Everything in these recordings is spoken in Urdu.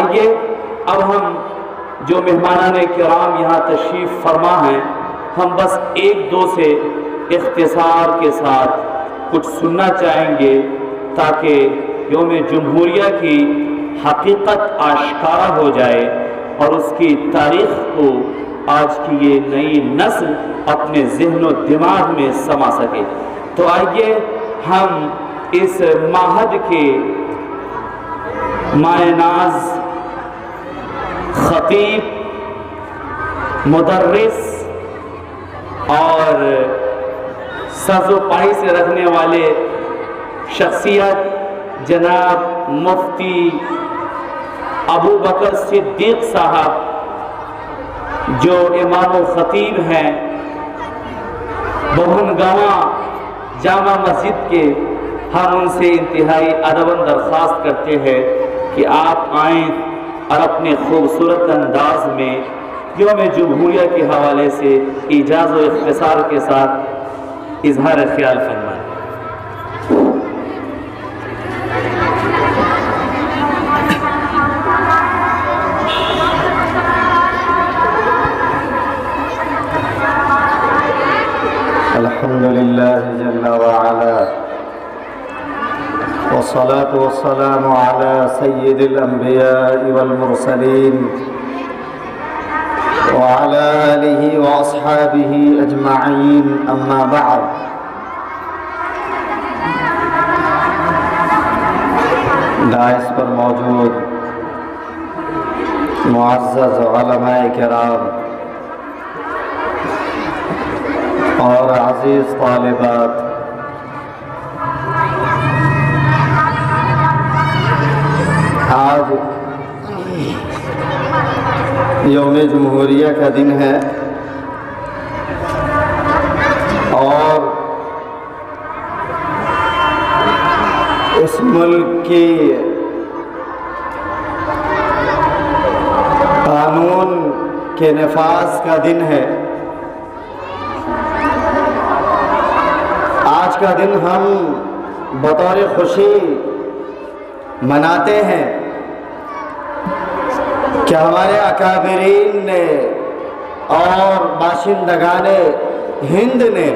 آئیے اب ہم جو مہمانان کرام یہاں تشریف فرما ہیں، ہم بس ایک دو سے اختصار کے ساتھ کچھ سننا چاہیں گے تاکہ یوم جمہوریہ کی حقیقت آشکارا ہو جائے اور اس کی تاریخ کو آج کی یہ نئی نسل اپنے ذہن و دماغ میں سما سکے۔ تو آئیے ہم اس معہد کے مائے ناز خطیب، مدرس اور سر و پائی سے رکھنے والے شخصیت جناب مفتی ابو بکر صدیق صاحب جو امام و خطیب ہیں بہنگواں جامع مسجد کے، ہم ان سے انتہائی ادب درخواست کرتے ہیں کہ آپ آئیں اور اپنے خوبصورت انداز میں یوم جمہوریہ کے حوالے سے ایجاز و اختصار کے ساتھ اظہار خیال فرمائیں۔ الحمدللہ جل وعلا والصلاة والسلام على سید الانبیاء والمرسلین وعلى آلہ واصحابہ اجمعین، اما بعد۔ دائس پر موجود معزز علماء کرام اور عزیز طالبات، آج یوم جمہوریہ کا دن ہے اور اس ملک کی قانون کے نفاذ کا دن ہے۔ آج کا دن ہم بطور خوشی مناتے ہیں کہ ہمارے اکابرین نے اور باشندگان ہند نے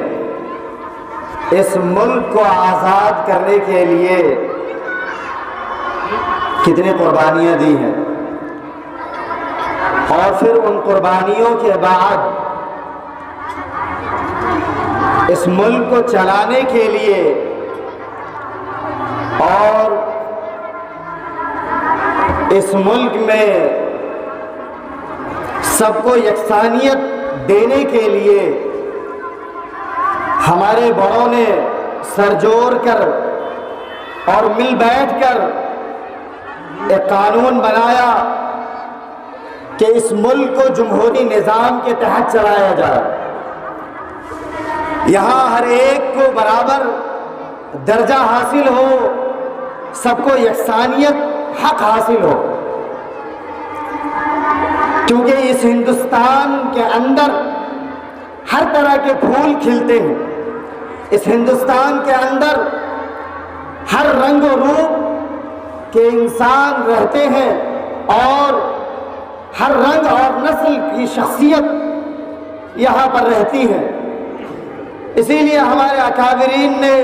اس ملک کو آزاد کرنے کے لیے کتنی قربانیاں دی ہیں، اور پھر ان قربانیوں کے بعد اس ملک کو چلانے کے لیے اور اس ملک میں سب کو یکسانیت دینے کے لیے ہمارے بڑوں نے سر جوڑ کر اور مل بیٹھ کر ایک قانون بنایا کہ اس ملک کو جمہوری نظام کے تحت چلایا جائے، یہاں ہر ایک کو برابر درجہ حاصل ہو، سب کو یکسانیت حق حاصل ہو، کیونکہ اس ہندوستان کے اندر ہر طرح کے پھول کھلتے ہیں، اس ہندوستان کے اندر ہر رنگ و روپ کے انسان رہتے ہیں اور ہر رنگ اور نسل کی شخصیت یہاں پر رہتی ہے۔ اسی لیے ہمارے اکابرین نے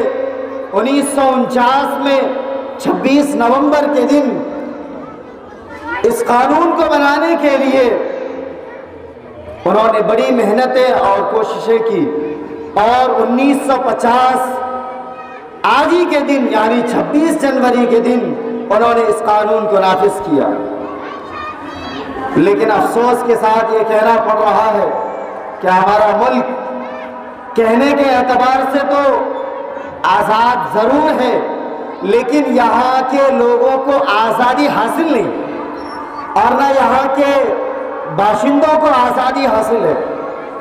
1949 میں 26 نومبر کے دن اس قانون کو بنانے کے لیے انہوں نے بڑی محنتیں اور کوششیں کی، اور 1950 آج ہی کے دن یعنی 26 جنوری کے دن انہوں نے اس قانون کو نافذ کیا۔ لیکن افسوس کے ساتھ یہ کہنا پڑ رہا ہے کہ ہمارا ملک کہنے کے اعتبار سے تو آزاد ضرور ہے، لیکن یہاں کے لوگوں کو آزادی حاصل نہیں، اور نہ یہاں کے باشندوں کو آزادی حاصل ہے۔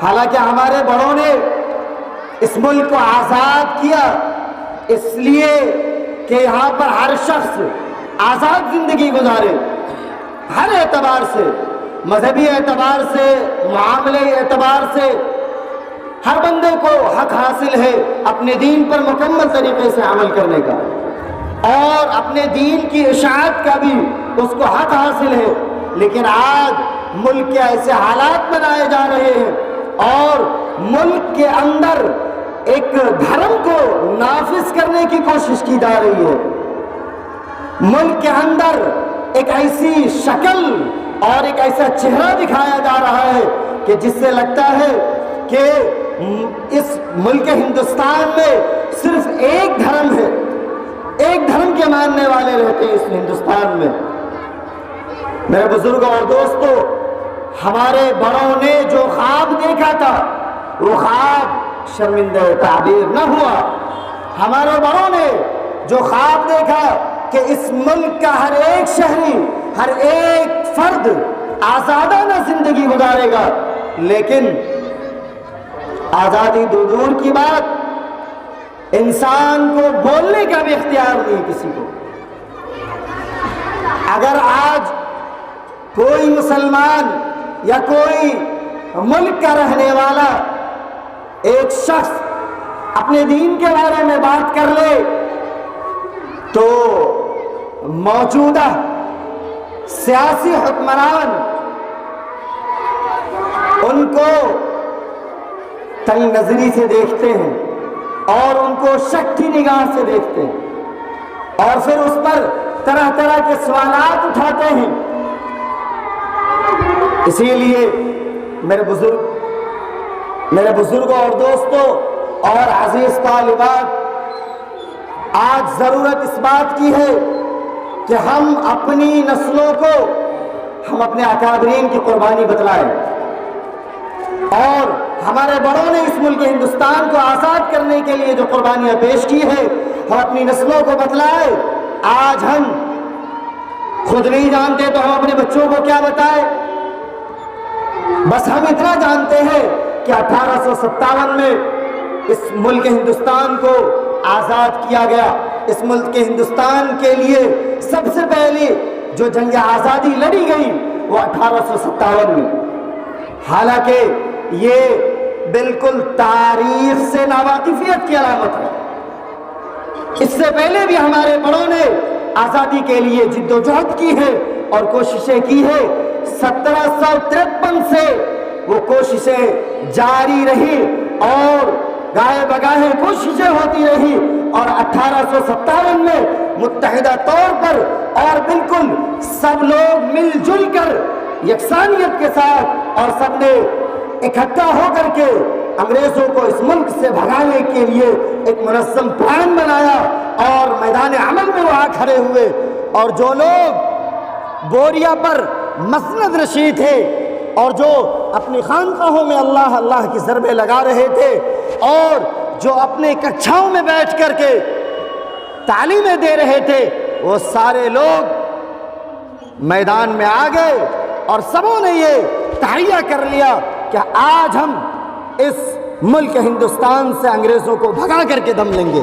حالانکہ ہمارے بڑوں نے اس ملک کو آزاد کیا اس لیے کہ یہاں پر ہر شخص آزاد زندگی گزارے، ہر اعتبار سے، مذہبی اعتبار سے، معاملے اعتبار سے ہر بندے کو حق حاصل ہے اپنے دین پر مکمل طریقے سے عمل کرنے کا۔ اور اپنے دین کی اشاعت کا بھی اس کو حق حاصل ہے، لیکن آج ملک کے ایسے حالات بنائے جا رہے ہیں اور ملک کے اندر ایک دھرم کو نافذ کرنے کی کوشش کی جا رہی ہے۔ ملک کے اندر ایک ایسی شکل اور ایک ایسا چہرہ دکھایا جا رہا ہے کہ جس سے لگتا ہے کہ اس ملک ہندوستان میں صرف ایک دھرم ہے، ایک دھرم کے ماننے والے رہتے ہیں اس ہندوستان میں۔ میرے بزرگوں اور دوستوں، ہمارے بڑوں نے جو خواب دیکھا تھا وہ خواب شرمندہ تعبیر نہ ہوا۔ ہمارے بڑوں نے جو خواب دیکھا کہ اس ملک کا ہر ایک شہری، ہر ایک فرد آزادانہ زندگی گزارے گا، لیکن آزادی دور کی بات، انسان کو بولنے کا بھی اختیار نہیں کسی کو۔ اگر آج کوئی مسلمان یا کوئی ملک کا رہنے والا ایک شخص اپنے دین کے بارے میں بات کر لے تو موجودہ سیاسی حکمران ان کو تنگ نظری سے دیکھتے ہیں اور ان کو شک کی نگاہ سے دیکھتے ہیں اور پھر اس پر طرح طرح کے سوالات اٹھاتے ہیں۔ اسی لیے میرے بزرگوں اور دوستوں اور عزیز طالبات، آج ضرورت اس بات کی ہے کہ ہم اپنی نسلوں کو ہم اپنے اکابرین کی قربانی بتلائیں، اور ہمارے بڑوں نے اس ملک ہندوستان کو آزاد کرنے کے لیے جو قربانیاں پیش کی ہے ہم اپنی نسلوں کو بتلائیں۔ آج ہم خود نہیں جانتے تو ہم اپنے بچوں کو کیا بتائیں؟ بس ہم اتنا جانتے ہیں کہ 1857 میں اس ملک ہندوستان کو آزاد کیا گیا۔ اس ملک کے ہندوستان کے لیے سب سے پہلے جو جنگ آزادی لڑی گئی وہ 1857 میں، حالانکہ یہ بالکل تاریخ سے ناواقفیت کی علامت ہے۔ اس سے پہلے بھی ہمارے بڑوں نے آزادی کے لیے جد و جہد کی ہے اور کوششیں کی ہے۔ 1753 سے وہ کوششیں جاری رہی اور گاہے بگاہے کوششیں ہوتی رہی، اور 1857 میں متحدہ طور پر اور بالکل سب لوگ مل جل کر یکسانیت کے ساتھ اور سب نے اکٹھا ہو کر کے انگریزوں کو اس ملک سے بھگانے کے لیے ایک منظم پلان بنایا اور میدان عمل میں وہاں کھڑے ہوئے، اور جو لوگ بوریا پر مسند نشین تھے اور جو اپنی خانقاہوں میں اللہ اللہ کی ضربیں لگا رہے تھے اور جو اپنے کچھاؤں میں بیٹھ کر کے تعلیمیں دے رہے تھے، وہ سارے لوگ میدان میں آ گئے اور سبوں نے یہ تہیہ کر لیا کہ آج ہم اس ملک ہندوستان سے انگریزوں کو بھگا کر کے دم لیں گے۔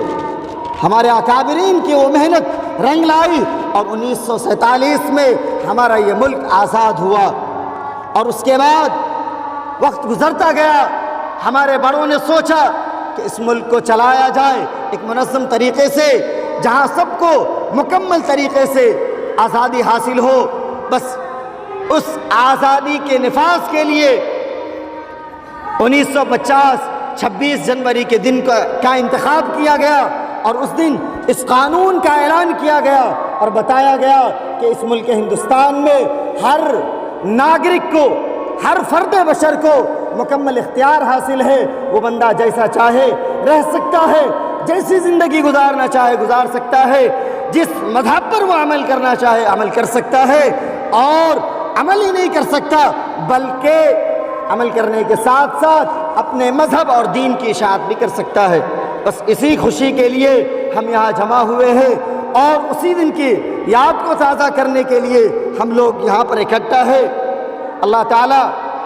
ہمارے اکابرین کی وہ محنت رنگ لائی اور 1947 میں ہمارا یہ ملک آزاد ہوا، اور اس کے بعد وقت گزرتا گیا، ہمارے بڑوں نے سوچا کہ اس ملک کو چلایا جائے ایک منظم طریقے سے، جہاں سب کو مکمل طریقے سے آزادی حاصل ہو۔ بس اس آزادی کے نفاذ کے لیے 1950 26 جنوری کے دن کا انتخاب کیا گیا، اور اس دن اس قانون کا اعلان کیا گیا اور بتایا گیا کہ اس ملک ہندوستان میں ہر ناگرک کو، ہر فرد بشر کو مکمل اختیار حاصل ہے، وہ بندہ جیسا چاہے رہ سکتا ہے، جیسی زندگی گزارنا چاہے گزار سکتا ہے، جس مذہب پر وہ عمل کرنا چاہے عمل کر سکتا ہے، اور عمل ہی نہیں کر سکتا بلکہ عمل کرنے کے ساتھ ساتھ اپنے مذہب اور دین کی اشاعت بھی کر سکتا ہے۔ بس اسی خوشی کے لیے ہم یہاں جمع ہوئے ہیں، اور اسی دن کی یاد کو تازہ کرنے کے لیے ہم لوگ یہاں پر اکٹھا ہے۔ اللہ تعالی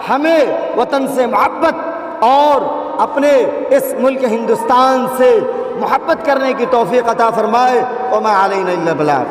ہمیں وطن سے محبت اور اپنے اس ملک ہندوستان سے محبت کرنے کی توفیق عطا فرمائے۔ وما علینا الا البلاغ۔